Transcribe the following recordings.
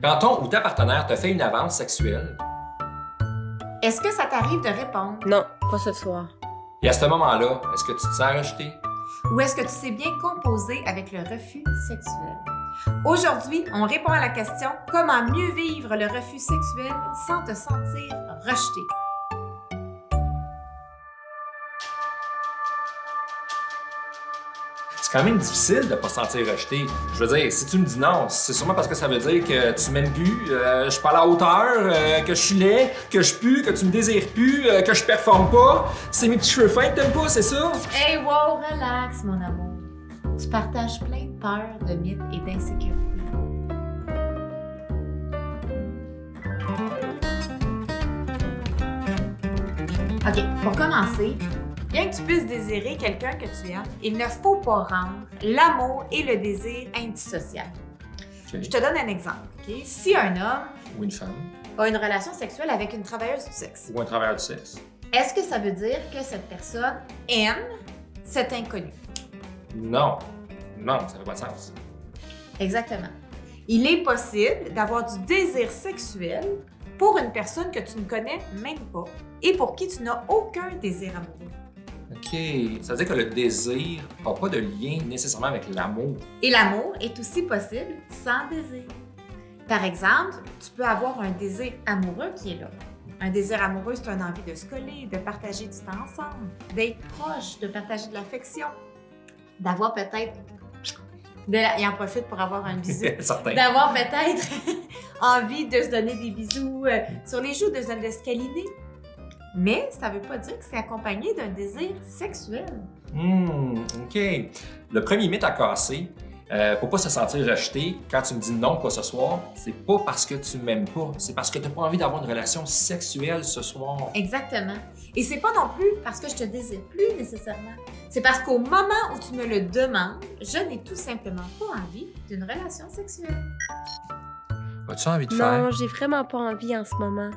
Quand ton ou ta partenaire te fait une avance sexuelle, Est-ce que ça t'arrive de répondre? Non, pas ce soir. et à ce moment-là, est-ce que tu te sens rejeté? Ou est-ce que tu sais bien composer avec le refus sexuel? Aujourd'hui, on répond à la question « Comment mieux vivre le refus sexuel sans te sentir rejeté? » C'est quand même difficile de ne pas se sentir rejeté. Je veux dire, si tu me dis non, c'est sûrement parce que ça veut dire que tu m'aimes plus, je suis pas à la hauteur, que je suis laid, que je pue, que tu me désires plus, que je performe pas. C'est mes petits cheveux fins que t'aimes pas, c'est ça? Hey, wow, relax, mon amour. Tu partages plein de peurs, de mythes et d'insécurités. OK, pour commencer, bien que tu puisses désirer quelqu'un que tu aimes, il ne faut pas rendre l'amour et le désir indissociables. Okay. Je te donne un exemple. Okay? Si un homme Ou une femme. a une relation sexuelle avec une travailleuse du sexe, Ou un travailleur du sexe. est-ce que ça veut dire que cette personne aime cet inconnu? Non. Non, ça fait pas de sens. Exactement. Il est possible d'avoir du désir sexuel pour une personne que tu ne connais même pas et pour qui tu n'as aucun désir amoureux. OK. Ça veut dire que le désir n'a pas de lien nécessairement avec l'amour. Et l'amour est aussi possible sans désir. Par exemple, tu peux avoir un désir amoureux qui est là. Un désir amoureux, c'est une envie de se coller, de partager du temps ensemble, d'être proche, de partager de l'affection, d'avoir peut-être... Il en profite pour avoir un bisou. Certain. D'avoir peut-être envie de se donner des bisous sur les joues, de se câliner. Mais ça ne veut pas dire que c'est accompagné d'un désir sexuel. OK. Le premier mythe à casser, pour pas se sentir rejeté, quand tu me dis non pas ce soir, c'est pas parce que tu m'aimes pas, c'est parce que tu n'as pas envie d'avoir une relation sexuelle ce soir. Exactement. Et c'est pas non plus parce que je te désire plus nécessairement. C'est parce qu'au moment où tu me le demandes, je n'ai tout simplement pas envie d'une relation sexuelle. As-tu envie de faire? Non, j'ai vraiment pas envie en ce moment.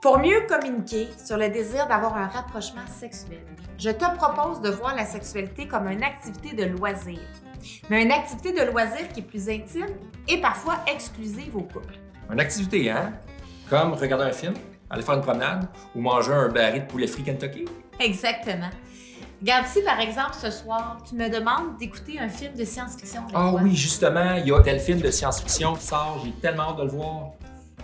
Pour mieux communiquer sur le désir d'avoir un rapprochement sexuel, je te propose de voir la sexualité comme une activité de loisir. Mais une activité de loisir qui est plus intime et parfois exclusive au couple. Une activité, hein? Comme regarder un film, aller faire une promenade ou manger un baril de poulet frit Kentucky? Exactement. Regarde, si par exemple ce soir, tu me demandes d'écouter un film de science-fiction avec Ah toi, oui, justement, il y a tel film de science-fiction qui sort, j'ai tellement hâte de le voir.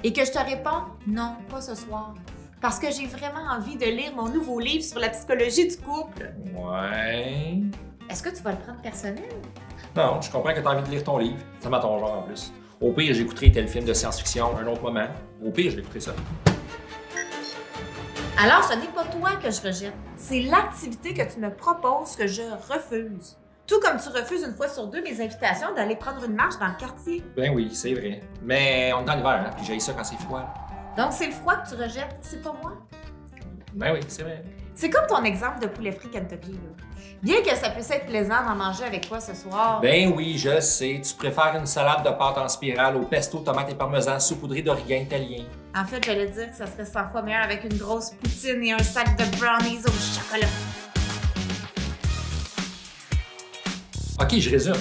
et que je te réponds « Non, pas ce soir », parce que j'ai vraiment envie de lire mon nouveau livre sur la psychologie du couple. Ouais. Est-ce que tu vas le prendre personnel? Non, je comprends que tu as envie de lire ton livre. Ça m'a ton genre en plus. Au pire, j'écouterai tel film de science-fiction un autre moment. Au pire, je l'écouterai ça. Alors, ce n'est pas toi que je rejette, c'est l'activité que tu me proposes que je refuse. Tout comme tu refuses une fois sur deux mes invitations d'aller prendre une marche dans le quartier. Ben oui, c'est vrai. Mais on est dans l'hiver, hein, puis j'haïs ça quand c'est froid. Donc, c'est le froid que tu rejettes, c'est pas moi. Ben oui, c'est vrai. C'est comme ton exemple de poulet frit Kentucky, là. Bien que ça puisse être plaisant d'en manger avec toi ce soir. Ben oui, je sais. Tu préfères une salade de pâte en spirale au pesto, tomate et parmesan saupoudré d'origan italien. En fait, j'allais dire que ça serait 100 fois meilleur avec une grosse poutine et un sac de brownies au chocolat. OK, je résume.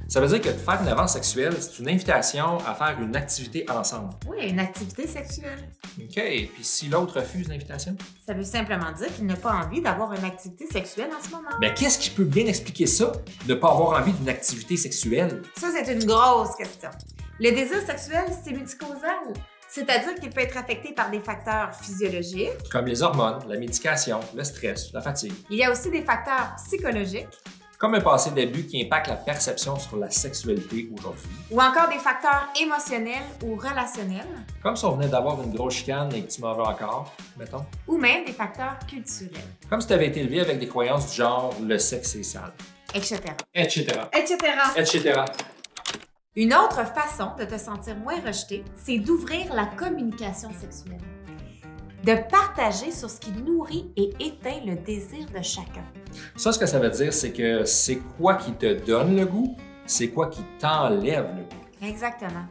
Ça veut dire que faire une avance sexuelle, c'est une invitation à faire une activité ensemble. Oui, une activité sexuelle. OK, puis si l'autre refuse l'invitation? Ça veut simplement dire qu'il n'a pas envie d'avoir une activité sexuelle en ce moment. Ben qu'est-ce qui peut bien expliquer ça, de ne pas avoir envie d'une activité sexuelle? Ça, c'est une grosse question. Le désir sexuel, c'est multicausal. C'est-à-dire qu'il peut être affecté par des facteurs physiologiques. Comme les hormones, la médication, le stress, la fatigue. Il y a aussi des facteurs psychologiques Comme un passé d'abus qui impacte la perception sur la sexualité aujourd'hui. ou encore des facteurs émotionnels ou relationnels Comme si on venait d'avoir une grosse chicane et que tu m'en veux encore, mettons. ou même des facteurs culturels, Comme si tu avais été élevé avec des croyances du genre « le sexe est sale etc. », etc., etc. etc. Une autre façon de te sentir moins rejeté, c'est d'ouvrir la communication sexuelle. De partager sur ce qui nourrit et éteint le désir de chacun. Ça, ce que ça veut dire, c'est que c'est quoi qui te donne le goût, c'est quoi qui t'enlève le goût. Exactement.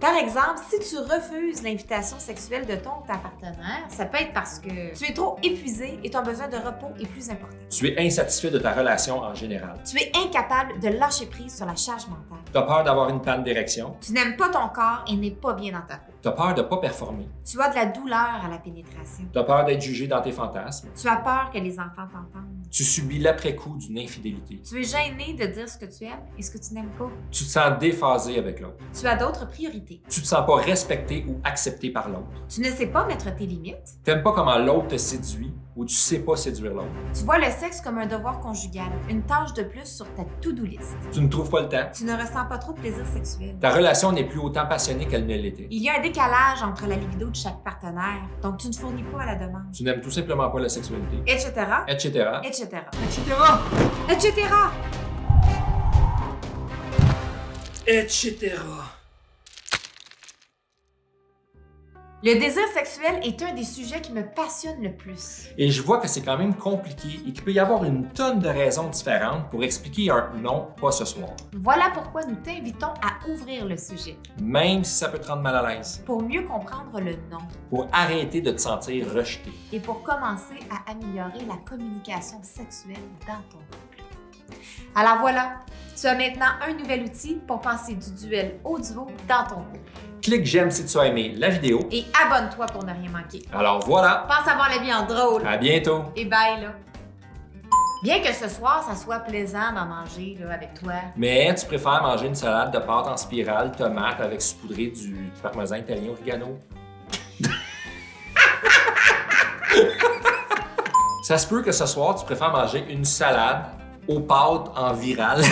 Par exemple, si tu refuses l'invitation sexuelle de ton ou ta partenaire, ça peut être parce que tu es trop épuisé et ton besoin de repos est plus important. Tu es insatisfait de ta relation en général. Tu es incapable de lâcher prise sur la charge mentale. Tu as peur d'avoir une panne d'érection. Tu n'aimes pas ton corps et n'es pas bien dans ta peau. Tu as peur de ne pas performer. Tu as de la douleur à la pénétration. Tu as peur d'être jugé dans tes fantasmes. Tu as peur que les enfants t'entendent. Tu subis l'après-coup d'une infidélité. Tu es gêné de dire ce que tu aimes et ce que tu n'aimes pas. Tu te sens déphasé avec l'autre. Tu as d'autres priorités. Tu te sens pas respecté ou accepté par l'autre. Tu ne sais pas mettre tes limites. T'aimes pas comment l'autre te séduit ou tu sais pas séduire l'autre. Tu vois le sexe comme un devoir conjugal, une tâche de plus sur ta to-do list. Tu ne trouves pas le temps. Tu ne ressens pas trop de plaisir sexuel. Ta relation n'est plus autant passionnée qu'elle ne l'était. Il y a un décalage entre la libido de chaque partenaire, donc tu ne fournis pas à la demande. Tu n'aimes tout simplement pas la sexualité. Etc. Etc. Etc. Etc. Etc. Etc. Le désir sexuel est un des sujets qui me passionne le plus. Et je vois que c'est quand même compliqué et qu'il peut y avoir une tonne de raisons différentes pour expliquer un non, pas ce soir. Voilà pourquoi nous t'invitons à ouvrir le sujet, Même si ça peut te rendre mal à l'aise. pour mieux comprendre le non Pour arrêter de te sentir rejeté. et pour commencer à améliorer la communication sexuelle dans ton couple. Alors voilà, tu as maintenant un nouvel outil pour passer du duel au duo dans ton couple. Clique j'aime si tu as aimé la vidéo. Et abonne-toi pour ne rien manquer. Alors voilà, Pense à voir la vie en drôle. à bientôt. Et bye là. Bien que ce soir, ça soit plaisant d'en manger là, avec toi. Mais tu préfères manger une salade de pâte en spirale, tomate avec saupoudré du parmesan italien oregano? Ça se peut que ce soir, tu préfères manger une salade aux pâtes en virale.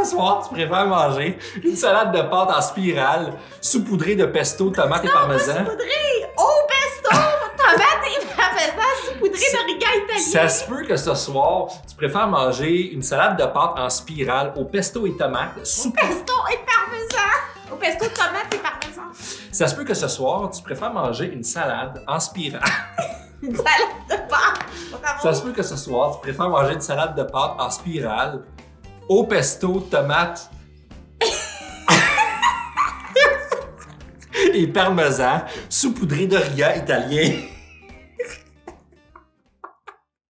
Ce soir, tu préfères manger une salade de pâte en spirale, saupoudrée de pesto, tomate et parmesan. Saupoudré au pesto, tomate et parmesan, saupoudré d'origan italien. Ça se peut que ce soir, tu préfères manger une salade de pâte en spirale au pesto et tomate. Au pesto et parmesan. Au pesto, tomate et parmesan. Ça se peut que ce soir, tu préfères manger une salade en spirale. Une salade de pâte. Ça se peut que ce soir, tu préfères manger une salade de pâte en spirale au pesto, tomate et parmesan, saupoudré d'origan italien.